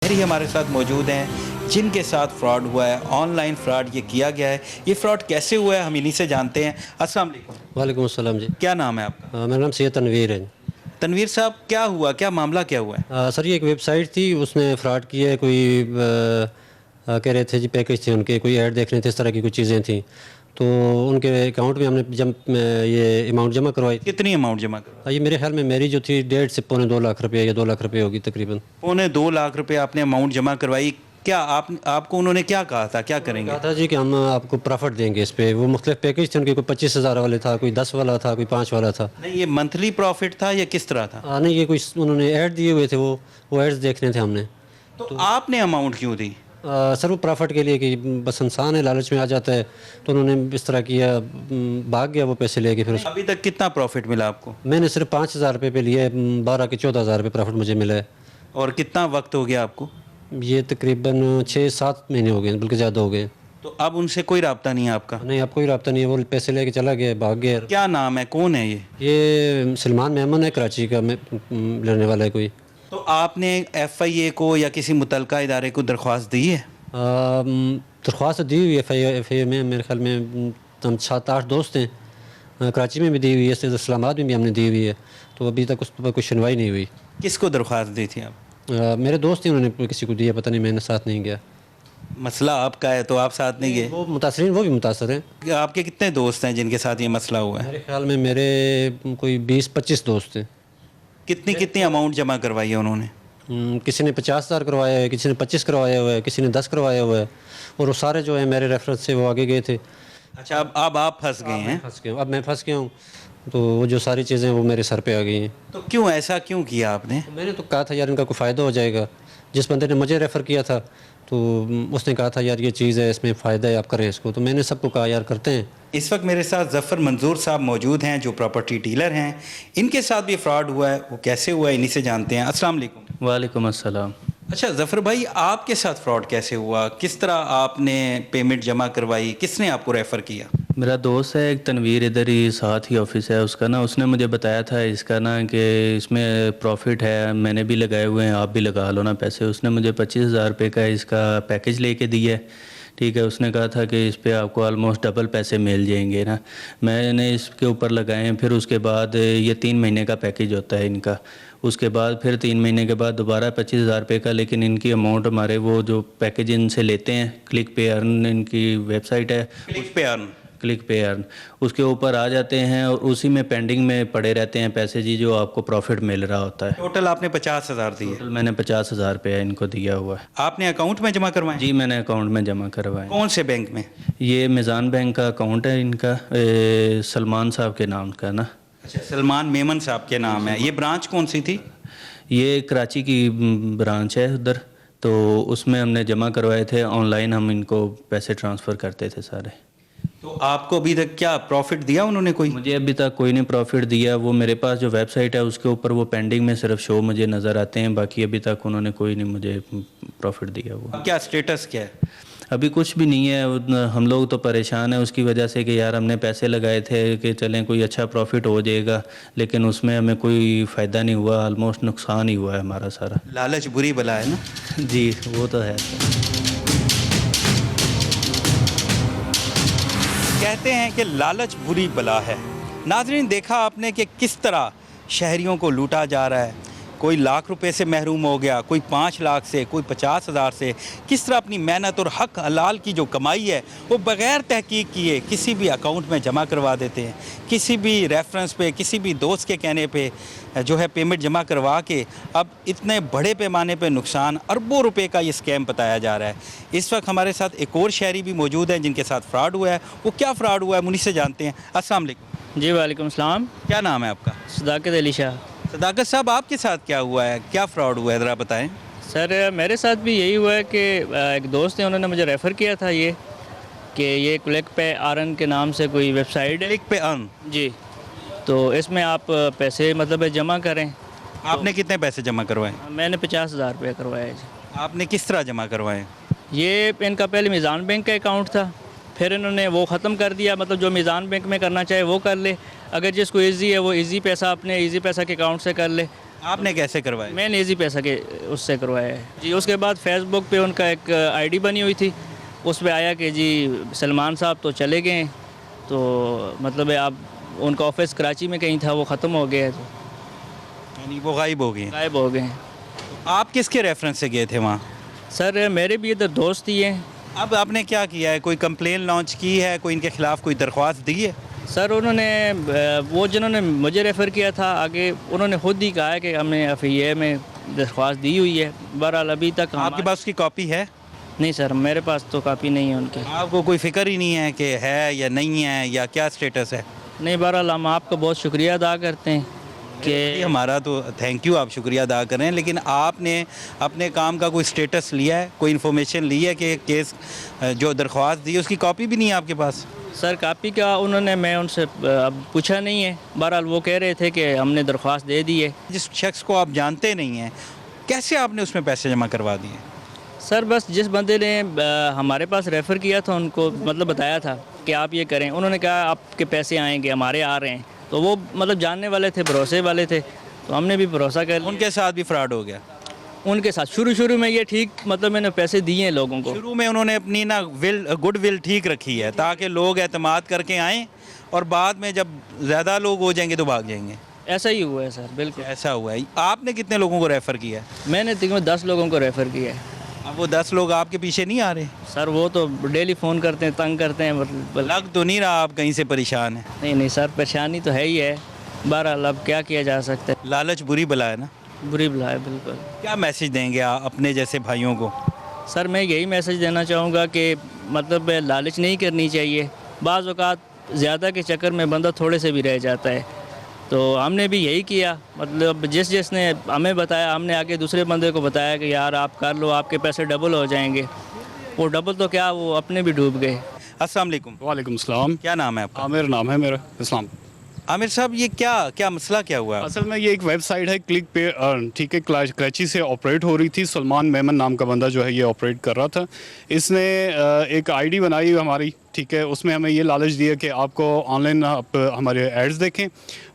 ही हमारे साथ मौजूद हैं जिनके साथ फ्रॉड हुआ है, ऑनलाइन फ्रॉड ये किया गया है। ये फ्रॉड कैसे हुआ है हम इन्हीं से जानते हैं। अस्सलाम वालेकुम। वालेकुम अस्सलाम जी। क्या नाम है आपका? मेरा नाम सैयद तनवीर है। तनवीर साहब, क्या हुआ, क्या मामला क्या हुआ है? सर ये एक वेबसाइट थी, उसने फ्रॉड किया है। कोई कह रहे थे जी पैकेज थे उनके, कोई ऐड देख रहे थे, इस तरह की कुछ चीज़ें थी। तो उनके अकाउंट में हमने जब ये अमाउंट जमा करवाई थी। कितनी अमाउंट जमा करो? ये मेरे ख्याल में मेरी जो थी 1.5 से पौने 2 लाख रुपये या 2 लाख रुपये होगी तकरीबन। पौने 2 लाख रुपए आपने अमाउंट जमा करवाई। क्या आपको उन्होंने क्या कहा था, क्या करेंगे? कहा था जी कि हम आपको प्रॉफिट देंगे इस पे। वो मुख्तलिफ पैकेज थे उनके, कोई 25,000 वाले था, कोई 10 वाला था, कोई 5 वाला था। नहीं, ये मंथली प्रॉफिट था या किस तरह था? नहीं, ये कोई उन्होंने ऐड दिए हुए थे, वो एड्स देखने थे हमने। तो आपने अमाउंट क्यों दी? सर वो प्रॉफिट के लिए कि बस इंसान है, लालच में आ जाता है, तो उन्होंने इस तरह किया। भाग गया वो पैसे लेके। फिर अभी तक कितना प्रॉफिट मिला आपको? मैंने सिर्फ 5,000 रुपये पे लिए, 12 के 14,000 रुपये प्रॉफिट मुझे मिला है। और कितना वक्त हो गया आपको? ये तकरीबन 6-7 महीने हो गए, बल्कि ज़्यादा हो गए। तो अब उनसे कोई राब्ता नहीं है आपका? नहीं, अब कोई रब्ता नहीं है। वो पैसे लेके चला गया, भाग गया। क्या नाम है, कौन है ये? ये सलमान मेमन है, कराची का रहने वाला है कोई। तो आपने FIA को या किसी मुतलका इदारे को दरख्वास्त दी है? दरख्वास्त दी हुई है FIA में। मेरे ख्याल में हम 7-8 दोस्त हैं। कराची में भी दी हुई है, इस्लामाबाद में भी हमने दी हुई है। तो अभी तक उस पर कोई सुनवाई नहीं हुई। किसको दरख्वास्त दी थी आप? मेरे दोस्त ही, उन्होंने किसी को दिया, पता नहीं, मैंने साथ नहीं गया। मसला आपका है तो आप साथ नहीं गए? वो मुतासरीन, वो भी मुतासर हैं। आपके कितने दोस्त हैं जिनके साथ ये मसला हुआ है? मेरे ख्याल में मेरे कोई 20-25 दोस्त हैं। कितनी कितनी अमाउंट जमा करवाई है उन्होंने? किसी ने 50,000 करवाया है, किसी ने 25 करवाया हुआ है, किसी ने 10 करवाया हुआ है। और वो सारे जो है मेरे रेफरेंस से वो आगे गए थे। अच्छा, अब आप फंस गए हैं? फंस गया, अब मैं फंस गया हूँ। तो वो जो सारी चीज़ें वो मेरे सर पे आ गई हैं। तो क्यों ऐसा क्यों किया आपने? तो मैंने तो कहा था यार इनका कोई फ़ायदा हो जाएगा। जिस बंदे ने मुझे रेफ़र किया था, तो उसने कहा था यार ये चीज़ है, इसमें फ़ायदा है, आप करें इसको। तो मैंने सबको कहा यार करते हैं। इस वक्त मेरे साथ ज़फ़र मंजूर साहब मौजूद हैं जो प्रॉपर्टी डीलर हैं। इनके साथ भी फ्रॉड हुआ है, वो कैसे हुआ है इन्हीं से जानते हैं। अस्सलाम वालेकुम। वालेकुम अस्सलाम। अच्छा ज़फ़र भाई, आपके साथ फ्रॉड कैसे हुआ, किस तरह आपने पेमेंट जमा करवाई, किसने आपको रेफ़र किया? मेरा दोस्त है एक तनवीर, इधर ही साथ ही ऑफिस है उसका ना, उसने मुझे बताया था इसका ना कि इसमें प्रॉफिट है, मैंने भी लगाए हुए हैं, आप भी लगा लो ना पैसे। उसने मुझे 25,000 रुपये का इसका पैकेज लेके दिया है। ठीक है, उसने कहा था कि इस पे आपको ऑलमोस्ट डबल पैसे मिल जाएंगे ना। मैंने इसके ऊपर लगाए हैं। फिर उसके बाद ये 3 महीने का पैकेज होता है इनका। उसके बाद फिर 3 महीने के बाद दोबारा 25,000 रुपये का, लेकिन इनकी अमाउंट हमारे वो जो पैकेज इनसे लेते हैं, क्लिक पे अर्न इनकी वेबसाइट है, क्लिक पे अर्न, उसके ऊपर आ जाते हैं और उसी में पेंडिंग में पड़े रहते हैं पैसे जी, जो आपको प्रॉफिट मिल रहा होता है। टोटल आपने 50,000 दिए? टोटल मैंने 50,000 रुपये इनको दिया हुआ है। आपने अकाउंट में जमा करवाए? जी, मैंने अकाउंट में जमा करवाए। कौन से बैंक में? ये मिज़ान बैंक का अकाउंट है इनका, सलमान साहब के नाम का ना। अच्छा, सलमान मेमन साहब के नाम है। ये ब्रांच कौन सी थी? ये कराची की ब्रांच है उधर। तो उसमें हमने जमा करवाए थे, ऑनलाइन हम इनको पैसे ट्रांसफ़र करते थे सारे। तो आपको अभी तक क्या प्रॉफिट दिया उन्होंने कोई? मुझे अभी तक कोई नहीं प्रॉफिट दिया। वो मेरे पास जो वेबसाइट है उसके ऊपर वो पेंडिंग में सिर्फ शो मुझे नज़र आते हैं, बाकी अभी तक उन्होंने कोई नहीं मुझे प्रॉफिट दिया हुआ। अब क्या स्टेटस क्या है? अभी कुछ भी नहीं है। हम लोग तो परेशान हैं उसकी वजह से कि यार हमने पैसे लगाए थे कि चलें कोई अच्छा प्रॉफिट हो जाएगा, लेकिन उसमें हमें कोई फ़ायदा नहीं हुआ, ऑलमोस्ट नुकसान ही हुआ है हमारा सारा। लालच बुरी बला है ना? जी, वो तो है। कहते हैं कि लालच बुरी बला है। नाज़रीन, देखा आपने कि किस तरह शहरियों को लूटा जा रहा है। कोई लाख रुपए से महरूम हो गया, कोई 5 लाख से, कोई 50,000 से। किस तरह अपनी मेहनत और हक हलाल की जो कमाई है वो बग़ैर तहकीक किए किसी भी अकाउंट में जमा करवा देते हैं। किसी भी रेफरेंस पे, किसी भी दोस्त के कहने पे जो है पेमेंट जमा करवा के अब इतने बड़े पैमाने पे नुकसान, अरबों रुपए का ये स्कैम बताया जा रहा है। इस वक्त हमारे साथ एक और शहरी भी मौजूद हैं जिनके साथ फ्रॉड हुआ है। वो क्या फ्रॉड हुआ है उन्हीं से जानते हैं। अस्सलाम वालेकुम। जी वालेकुम सलाम। क्या नाम है आपका? सदाकत अली शाह। सदाकत साहब, आपके साथ क्या हुआ है, क्या फ्रॉड हुआ है, ज़रा बताएं। सर मेरे साथ भी यही हुआ है कि एक दोस्त है, उन्होंने मुझे रेफ़र किया था ये कि ये क्लिक पे अर्न के नाम से कोई वेबसाइट है। क्लिक पे अर्न? जी, तो इसमें आप पैसे मतलब जमा करें। आपने कितने पैसे जमा करवाए? मैंने 50,000 रुपये करवाया जी। आपने किस तरह जमा करवाए? ये इनका पहले मिज़ान बैंक का अकाउंट था, फिर इन्होंने वो ख़त्म कर दिया। मतलब जो मिज़ान बैंक में करना चाहे वो कर ले, अगर जिसको ईज़ी है वो ईज़ी पैसा अपने ईज़ी पैसा के अकाउंट से कर ले। आपने कैसे करवाया? मैंने इजी पैसा के उससे करवाया है जी। उसके बाद फेसबुक पे उनका एक आईडी बनी हुई थी, उस पे आया कि जी सलमान साहब तो चले गए हैं, तो मतलब है आप उनका ऑफिस कराची में कहीं था, वो ख़त्म हो गया है, तो यानी वो गायब हो गए हैं। गायब हो गए हैं। आप किसके रेफरेंस से गए थे वहाँ? सर मेरे भी इधर दोस्त ही हैं। अब आपने क्या किया है? कोई कंप्लेन लॉन्च की है? कोई इनके खिलाफ कोई दरख्वास्त दी है? सर उन्होंने वो जिन्होंने मुझे रेफ़र किया था आगे, उन्होंने खुद ही कहा है कि हमने FIA में दरख्वास्त दी हुई है। बहरहाल अभी तक आपके पास उसकी कॉपी है? नहीं सर, मेरे पास तो कापी नहीं है उनकी। आपको कोई फिक्र ही नहीं है कि है या नहीं है या क्या स्टेटस है? नहीं, बहरहाल हम आपका बहुत शुक्रिया अदा करते हैं ये कि हमारा तो थैंक यू, आप शुक्रिया अदा करें, लेकिन आपने अपने काम का कोई स्टेटस लिया है, कोई इन्फॉर्मेशन ली है कि केस जो दरख्वास्त दी उसकी कॉपी भी नहीं है आपके पास? सर कापी का उन्होंने, मैं उनसे अब पूछा नहीं है। बहरहाल वो कह रहे थे कि हमने दरख्वास्त दे दी है। जिस शख्स को आप जानते नहीं हैं, कैसे आपने उसमें पैसे जमा करवा दिए? सर बस जिस बंदे ने हमारे पास रेफ़र किया था, उनको मतलब बताया था कि आप ये करें, उन्होंने कहा आपके पैसे आएंगे, हमारे आ रहे हैं, तो वो मतलब जानने वाले थे, भरोसे वाले थे, तो हमने भी भरोसा कर लिया। उनके साथ भी फ्रॉड हो गया? उनके साथ शुरू में ये ठीक, मतलब मैंने पैसे दिए हैं लोगों को। शुरू में उन्होंने अपनी ना गुड विल ठीक रखी है ताकि लोग एतमाद करके आएँ और बाद में जब ज़्यादा लोग हो जाएंगे तो भाग जाएंगे। ऐसा ही हुआ है सर, बिल्कुल ऐसा हुआ है। आपने कितने लोगों को रेफ़र किया है? मैंने तकरीबन 10 लोगों को रेफ़र किया है। अब वो 10 लोग आपके पीछे नहीं आ रहे? सर वो तो डेली फ़ोन करते हैं, तंग करते हैं। लग तो नहीं रहा आप कहीं से परेशान हैं? नहीं सर, परेशानी तो है ही है। बहरहाल अब क्या किया जा सकता है। लालच बुरी बला है ना? बुरी बला है, बिल्कुल। क्या मैसेज देंगे आप अपने जैसे भाइयों को? सर मैं यही मैसेज देना चाहूँगा कि मतलब लालच नहीं करनी चाहिए। बाज़ औक़ात ज़्यादा के चक्कर में बंदा थोड़े से भी रह जाता है, तो हमने भी यही किया। मतलब जिसने हमें बताया, हमने आगे दूसरे बंदे को बताया कि यार आप कर लो, आपके पैसे डबल हो जाएंगे। वो डबल तो क्या, वो अपने भी डूब गए। अस्सलाम वालेकुम। वालेकुम सलाम। क्या नाम है आपका? आमिर नाम है मेरा, इस्लाम। आमिर साहब, ये क्या मसला क्या हुआ? असल में ये एक वेबसाइट है, क्लिक पे अर्न, ठीक है, कराची से ऑपरेट हो रही थी। सलमान मेमन नाम का बंदा जो है ये ऑपरेट कर रहा था। इसने एक आईडी बनाई हमारी, ठीक है, उसमें हमें ये लालच दिया कि आपको ऑनलाइन आप हमारे एड्स देखें,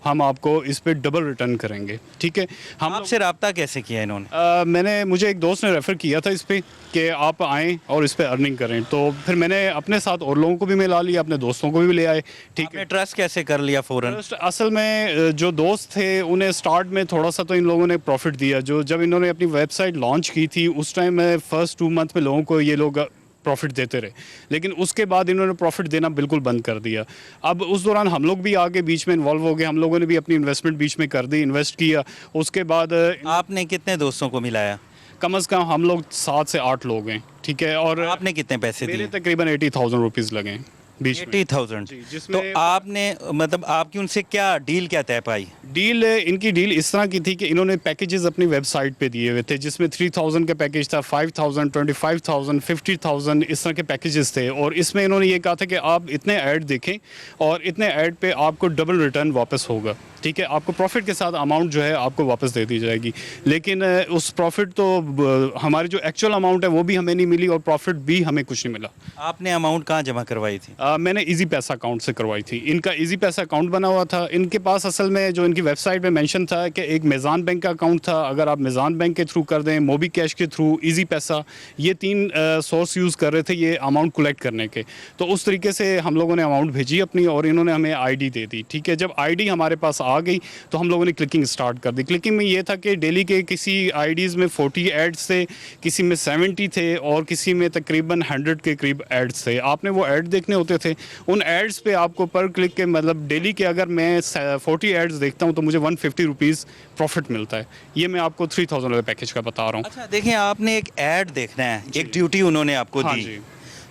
हम आपको इस पे डबल रिटर्न करेंगे, ठीक है। हम आपसे रब्ता कैसे किया इन्होंने? मुझे एक दोस्त ने रेफ़र किया था इस पे कि आप आएँ और इस पे अर्निंग करें, तो फिर मैंने अपने साथ और लोगों को भी मिला लिया, अपने दोस्तों को भी ले आए, ठीक है। आपने ट्रस्ट कैसे कर लिया फ़ौरन? असल में जो दोस्त थे उन्हें स्टार्ट में थोड़ा सा तो इन लोगों ने प्रॉफिट दिया। जो जब इन्होंने अपनी वेबसाइट लॉन्च की थी उस टाइम में फ़र्स्ट 2 मंथ में लोगों को ये लोग प्रॉफिट देते रहे, लेकिन उसके बाद इन्होंने प्रॉफिट देना बिल्कुल बंद कर दिया। अब उस दौरान हम लोग भी आगे बीच में इन्वॉल्व हो गए, हम लोगों ने भी अपनी इन्वेस्टमेंट बीच में कर दी, इन्वेस्ट किया। उसके बाद आपने कितने दोस्तों को मिलाया? कम अज़ कम हम लोग 7 से 8 लोग हैं, ठीक है। और आपने कितने पैसे मेरे दिए? तकरीबन 80,000 रुपीज़ लगे बीच में। 80,000। जी, तो जिसमें आपने मतलब आपकी उनसे क्या डील क्या तय पाई? डील, इनकी डील इस तरह की थी कि इन्होंने पैकेजेस अपनी वेबसाइट पे दिए हुए थे, जिसमें 3,000 का पैकेज था, 5,000, 25,000, 50,000 इस तरह के पैकेजेस थे। और इसमें इन्होंने ये कहा था कि आप इतने ऐड देखें और इतने ऐड पे आपको डबल रिटर्न वापस होगा, ठीक है, आपको प्रॉफिट के साथ अमाउंट जो है आपको वापस दे दी जाएगी। लेकिन उस प्रॉफिट तो हमारी जो एक्चुअल अमाउंट है वो भी हमें नहीं मिली और प्रॉफिट भी हमें कुछ नहीं मिला। आपने अमाउंट कहाँ जमा करवाई थी? मैंने इजी पैसा अकाउंट से करवाई थी। इनका इजी पैसा अकाउंट बना हुआ था। इनके पास असल में जो इनकी वेबसाइट पे मेंशन था कि एक मेज़ान बैंक का अकाउंट था, अगर आप मेज़ान बैंक के थ्रू कर दें, मोबी कैश के थ्रू, इजी पैसा, ये 3 सोर्स यूज़ कर रहे थे ये अमाउंट कलेक्ट करने के। तो उस तरीके से हम लोगों ने अमाउंट भेजी अपनी और इन्होंने हमें आईडी दे दी, ठीक है। जब आईडी हमारे पास आ गई तो हम लोगों ने क्लिकिंग स्टार्ट कर दी। क्लिकिंग में ये था कि डेली के किसी आईडीज़ में 40 एड्स थे, किसी में 70 थे और किसी में तकरीबन 100 के करीब एड्स थे। आपने वो ऐड देखने होते थे। उन एड्स पे आपको पर क्लिक के मतलब डेली के अगर मैं 40 एड्स देखता हूँ तो मुझे 150 रुपीज़ प्रॉफिट मिलता है। ये मैं आपको 3,000 वाले पैकेज का बता रहा हूँ। अच्छा देखिए, आपने एक ऐड देखना है, एक ड्यूटी उन्होंने आपको हाँ दी, जी।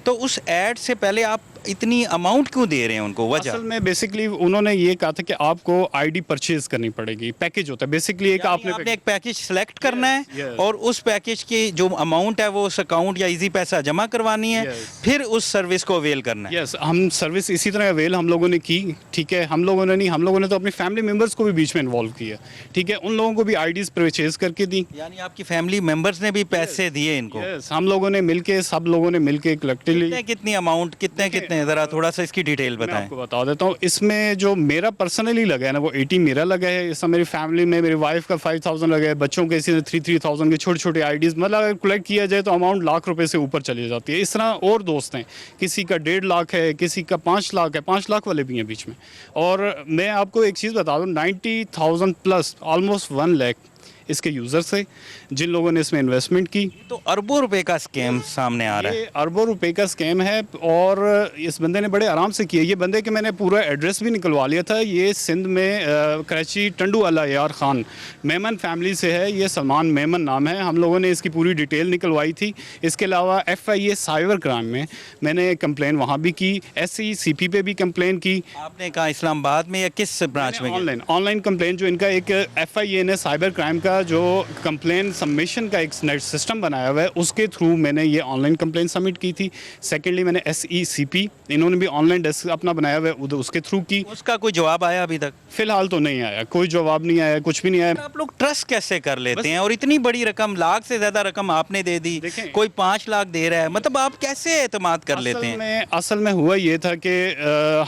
तो उस ऐड से पहले आप इतनी अमाउंट क्यों दे रहे हैं उनको? वजह? असल में बेसिकली उन्होंने ये कहा था कि आपको आईडी परचेज करनी पड़ेगी। पैकेज होता है बेसिकली एक, आपने एक पैकेज सेलेक्ट करना है yes. और उस पैकेज की जो अमाउंट है वो उस अकाउंट या इजी पैसा जमा करवानी है, Yes. फिर उस सर्विस को अवेल करना है। यस, हम सर्विस इसी तरह अवेल हम लोगों ने की, ठीक है। हम लोगों ने तो अपनी फैमिली मेम्बर्स को भी बीच में इन्वॉल्व किया, ठीक है। उन लोगों को भी आईडीज़ परचेज करके दी। यानी आपकी फैमिली मेंबर्स ने भी पैसे दिए इनको? यस, हम लोगों ने मिलके, सब लोगों ने मिलके कलेक्टिवली कितनी अमाउंट, कितने बताते हैं ज़रा, थोड़ा सा इसकी डिटेल मैं बताएं। आपको बता देता हूँ। इसमें जो मेरा पर्सनली लगा है ना, वो 80 मेरा लगा है। इसमें मेरी फैमिली में मेरी वाइफ का 5000 लगा है, बच्चों के इसी 3,000 के छोटे छोटे आईडीज़, मतलब अगर कलेक्ट किया जाए तो अमाउंट लाख रुपए से ऊपर चली जाती है। इस तरह और दोस्त हैं, किसी का 1.5 लाख है, किसी का 5 लाख है, 5 लाख वाले भी हैं बीच में। और मैं आपको एक चीज़ बता दूँ, 90,000 प्लस ऑलमोस्ट 1 लाख इसके यूज़र्स है जिन लोगों ने इसमें इन्वेस्टमेंट की। तो अरबों रुपए का स्कैम सामने आ रहा है। ये अरबों रुपए का स्कैम है और इस बंदे ने बड़े आराम से किया। ये बंदे के मैंने पूरा एड्रेस भी निकलवा लिया था। ये सिंध में कराची टंडू वाला यार खान मेमन फैमिली से है। ये सलमान मेमन नाम है। हम लोगों ने इसकी पूरी डिटेल निकलवाई थी। इसके अलावा FIA साइबर क्राइम में मैंने कंप्लेन वहाँ भी की, SCCP पे भी कंप्लेन की। आपने कहा इस्लामाबाद में या किस ब्रांच में? ऑनलाइन कंप्लेन जो इनका एक FIA ने साइबर क्राइम का जो कंप्लेन सबमिशन का एक नेट सिस्टम बनाया हुआ है, उसके थ्रू मैंने ये ऑनलाइन कंप्लेन सबमिट की थी। सेकेंडली मैंने SECP, इन्होंने भी ऑनलाइन डेस्क अपना बनाया हुआ है, उसके थ्रू की। उसका कोई जवाब आया अभी तक? फिलहाल तो नहीं आया, कोई जवाब नहीं आया, कुछ भी नहीं आया। आप लोग ट्रस्ट कैसे कर लेते हैं? और इतनी बड़ी रकम, लाख से ज़्यादा रकम आपने दे दी, देखें, कोई 5 लाख दे रहा है, मतलब आप कैसे एतमाद कर लेते हैं? असल में हुआ ये था कि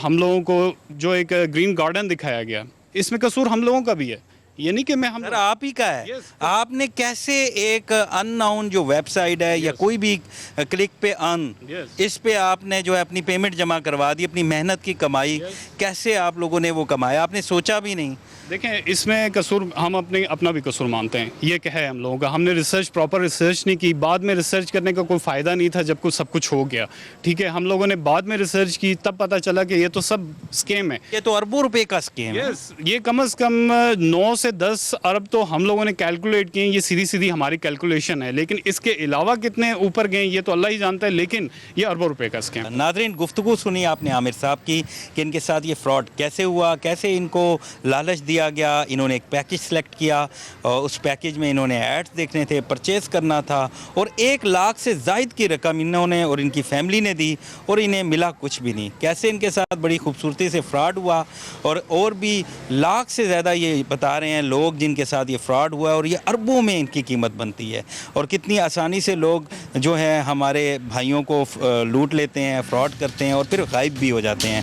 हम लोगों को जो एक ग्रीन गार्डन दिखाया गया, इसमें कसूर हम लोगों का भी है। ये नहीं कि मैं हम सर आप ही का है। Yes. आपने कैसे एक अननोन जो वेबसाइट है या कोई भी क्लिक पे Yes. इस पे आपने जो है अपनी पेमेंट जमा करवा दी, अपनी मेहनत की कमाई, कैसे आप लोगों ने वो कमाया? आपने सोचा भी नहीं? देखें, इसमें कसूर हम अपना भी कसूर मानते हैं। ये क्या है हम लोगों का, हमने प्रॉपर रिसर्च नहीं की। बाद में रिसर्च करने का कोई फ़ायदा नहीं था जब सब कुछ हो गया। ठीक है, हम लोगों ने बाद में रिसर्च की, तब पता चला कि ये तो सब स्कैम है। ये तो अरबों रुपए का स्कैम है। यस, ये कम से कम 9 से 10 अरब तो हम लोगों ने कैलकुलेट किए। ये सीधी सीधी हमारी कैलकुलेशन है, लेकिन इसके अलावा कितने ऊपर गए ये तो अल्लाह ही जानता है। लेकिन ये अरबों रुपए का स्कैम। नाज़रीन, गुफ्तगू सुनी आपने आमिर साहब की कि इनके साथ ये फ्रॉड कैसे हुआ, कैसे इनको लालच दिया गया। इन्होंने एक पैकेज सेलेक्ट किया और उस पैकेज में इन्होंने एड्स देखने थे, परचेज़ करना था और 1 लाख से ज़ायद की रकम इन्होंने और इनकी फैमिली ने दी और इन्हें मिला कुछ भी नहीं। कैसे इनके साथ बड़ी खूबसूरती से फ्रॉड हुआ और भी लाख से ज़्यादा ये बता रहे हैं लोग जिनके साथ ये फ्रॉड हुआ और ये अरबों में इनकी कीमत बनती है। और कितनी आसानी से लोग जो हैं हमारे भाइयों को लूट लेते हैं, फ्रॉड करते हैं और फिर गायब भी हो जाते हैं।